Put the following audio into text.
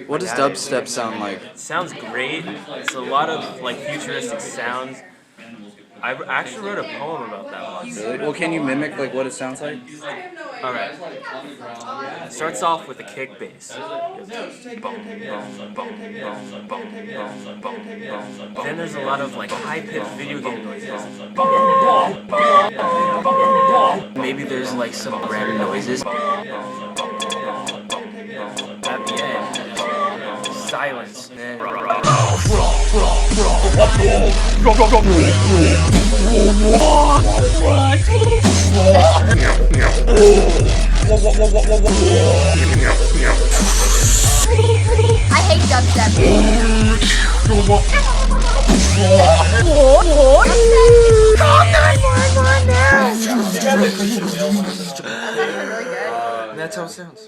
What does dubstep sound like? It sounds great. It's a lot of like futuristic sounds. I actually wrote a poem about that once. Really? Well, can you mimic like what it sounds like? All right. It starts off with a kick bass. Then there's a lot of like high-pitched video game noises. Maybe there's like some random noises. At the end, silence. And I hate dubstep. That's actually really good. That's how it sounds.